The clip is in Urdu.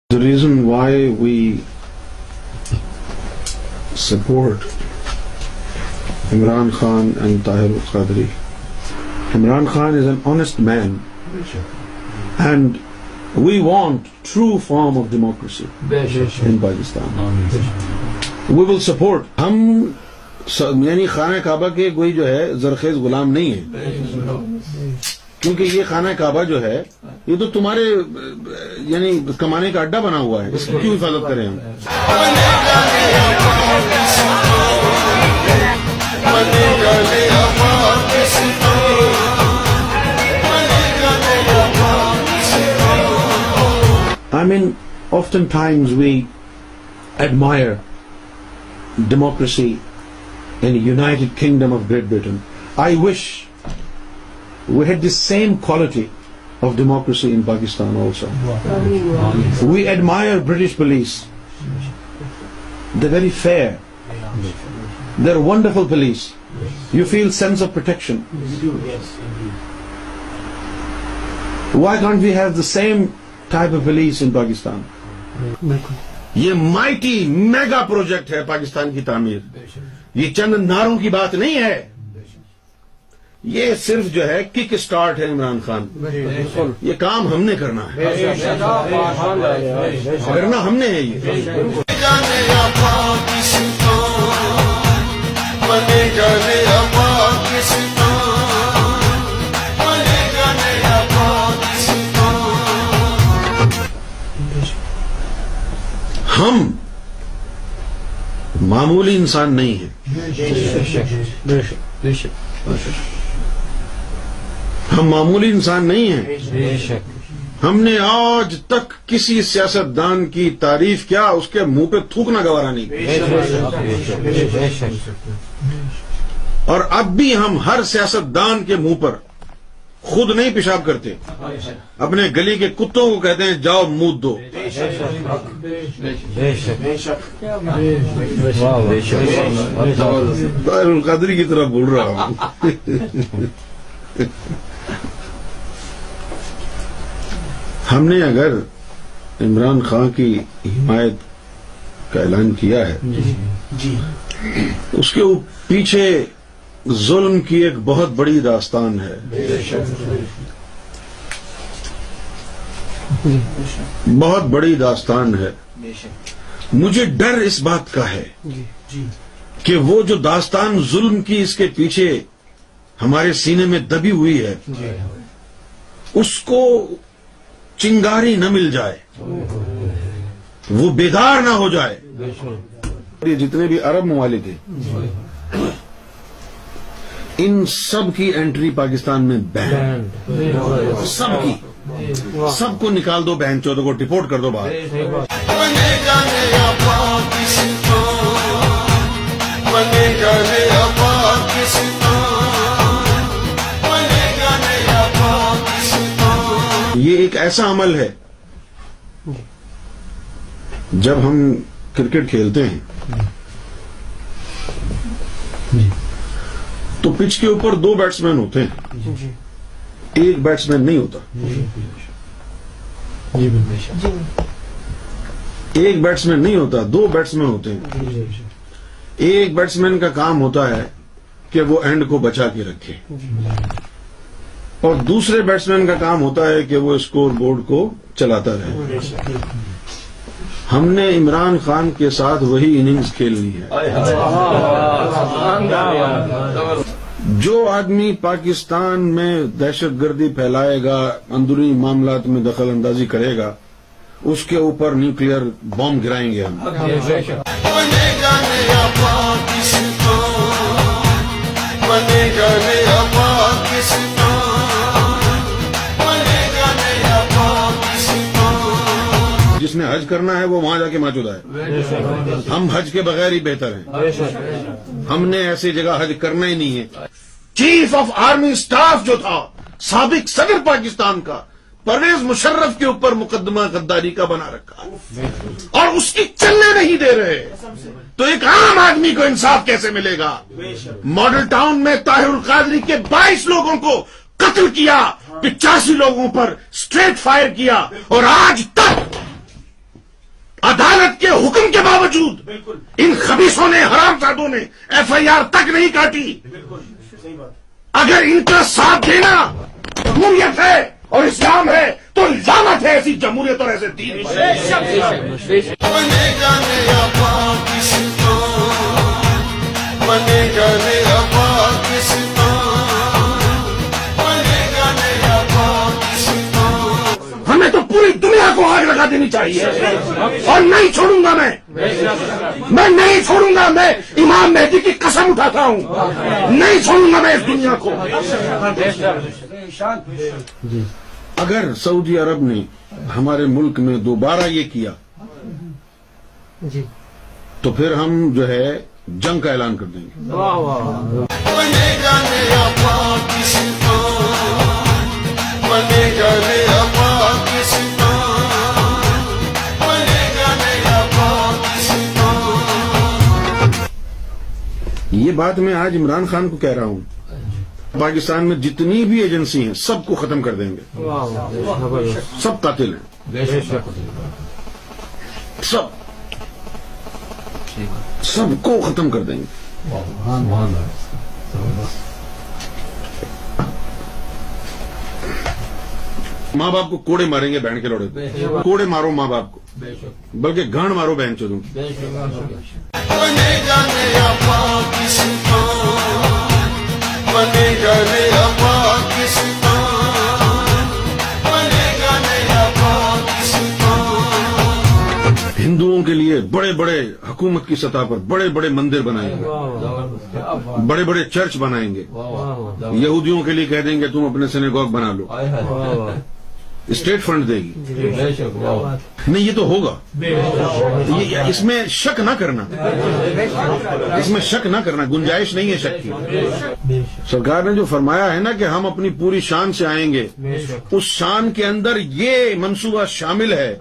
The reason why we support Imran Khan and Tahir al-Qadri. Imran Khan is an honest man and we want true form of democracy in Pakistan. We will support. ہم یعنی خانہ کعبہ کے کوئی جو ہے زرخیز غلام نہیں ہے، کیونکہ یہ خانہ کعبہ جو ہے یہ تو تمہارے یعنی کمانے کا اڈا بنا ہوا ہے، اس کی کیوں حفاظت کریں ہم؟ I mean, oftentimes we admire democracy in the United Kingdom of Great Britain. I wish we had the same quality of democracy in Pakistan also. We admire British police. They're very fair. They're wonderful police. You feel sense of protection. Why can't we have the same type of police in Pakistan? یہ مائٹی میگا پروجیکٹ ہے پاکستان کی تعمیر، یہ چند نعروں کی بات نہیں ہے، یہ صرف جو ہے کک سٹارٹ ہے عمران خان، یہ کام ہم نے کرنا ہے، کرنا ہم نے ہے یہ۔ ہم معمولی انسان نہیں ہیں، ہم معمولی انسان نہیں ہیں۔ ہم نے آج تک کسی سیاستدان کی تعریف کیا اس کے منہ پہ تھوکنا گوارا نہیں، اور اب بھی ہم ہر سیاستدان کے منہ پر خود نہیں پیشاب کرتے، اپنے گلی کے کتوں کو کہتے ہیں جاؤ منہ دو۔ طاہر القادری کی طرح بول رہا ہوں۔ ہم نے اگر عمران خان کی حمایت کا اعلان کیا ہے، اس کے پیچھے ظلم کی ایک بہت بڑی داستان ہے، بہت بڑی داستان ہے۔ مجھے ڈر اس بات کا ہے کہ وہ جو داستان ظلم کی اس کے پیچھے ہمارے سینے میں دبی ہوئی ہے، اس کو چنگاری نہ مل جائے، وہ بیدار نہ ہو جائے۔ یہ جتنے بھی عرب ممالک ہیں ان سب کی انٹری پاکستان میں بین، سب کی، سب کو نکال دو، بہن چودوں کو ڈپورٹ کر دو باہر۔ یہ ایک ایسا عمل ہے، جب ہم کرکٹ کھیلتے ہیں تو پچ کے اوپر دو بیٹسمین ہوتے ہیں، ایک بیٹسمین نہیں ہوتا، ایک بیٹسمین نہیں ہوتا، دو بیٹسمین ہوتے ہیں۔ ایک بیٹسمین کا کام ہوتا ہے کہ وہ اینڈ کو بچا کے رکھے، اور دوسرے بیٹسمین کا کام ہوتا ہے کہ وہ اسکور بورڈ کو چلاتا رہے۔ ہم نے عمران خان کے ساتھ وہی اننگز کھیلنی ہے۔ جو آدمی پاکستان میں دہشت گردی پھیلائے گا، اندرونی معاملات میں دخل اندازی کرے گا، اس کے اوپر نیوکلیئر بم گرائیں گے ہم۔ جس نے حج کرنا ہے وہ وہاں جا کے ماچودا ہے، ہم حج کے بغیر ہی بہتر ہیں، ہم نے ایسی جگہ حج کرنا ہی نہیں ہے۔ چیف آف آرمی سٹاف جو تھا سابق صدر پاکستان کا، پرویز مشرف کے اوپر مقدمہ غداری کا بنا رکھا اور اس کی چلنے نہیں دے رہے، تو ایک عام آدمی کو انصاف کیسے ملے گا؟ ماڈل ٹاؤن میں طاہر القادری کے 22 لوگوں کو قتل کیا، 85 لوگوں پر اسٹریٹ فائر کیا، اور آج تک ان کے باوجود ان خبیثوں نے، حرامزادوں نے FIR تک نہیں کاٹی. اگر ان کا ساتھ دینا جمہوریت ہے اور اسلام ہے تو لعنت ہے ایسی جمہوریت اور ایسے دین پر. بنے گا نیا پاکستان، بنے گا نیا پاکستان، بنے گا نیا پاکستان. ہمیں تو پوری دنیا کو آگ لگا دینی چاہیے اور نہیں چھوڑوں گا میں نہیں چھوڑوں گا. میں امام مہدی کی قسم اٹھاتا ہوں، نہیں چھوڑوں گا میں اس دنیا کو. اگر سعودی عرب نے ہمارے ملک میں دوبارہ یہ کیا تو پھر ہم جو ہے جنگ کا اعلان کر دیں گے. بنے گا نیا پاکستان، بنے گا نیا پاکستان، بنے گا نیا پاکستان. یہ بات میں آج عمران خان کو کہہ رہا ہوں. پاکستان میں جتنی بھی ایجنسی ہیں سب کو ختم کر دیں گے. سب قاتل ہیں، سب کو ختم کر دیں گے. ماں باپ کو کوڑے ماریں گے، بہن کے لوڑے کو کوڑے مارو ماں باپ کو، بلکہ گھاڑ مارو بہن چودوں کی. بنے گا نیا پاکستان، بنے گا نیا پاکستان، بنے گا نیا پاکستان. ہندوؤں کے لیے بڑے بڑے حکومت کی سطح پر بڑے بڑے مندر بنائیں گے، بڑے بڑے چرچ بنائیں گے. یہودیوں کے لیے کہہ دیں گے تم اپنے سینیگوگ بنا لو، اسٹیٹ فنڈ دے گی. نہیں، یہ تو ہوگا. اس میں شک نہ کرنا، اس میں شک نہ کرنا، گنجائش نہیں ہے شک کی. سرکار نے جو فرمایا ہے نا کہ ہم اپنی پوری شان سے آئیں گے، اس شان کے اندر یہ منصوبہ شامل ہے.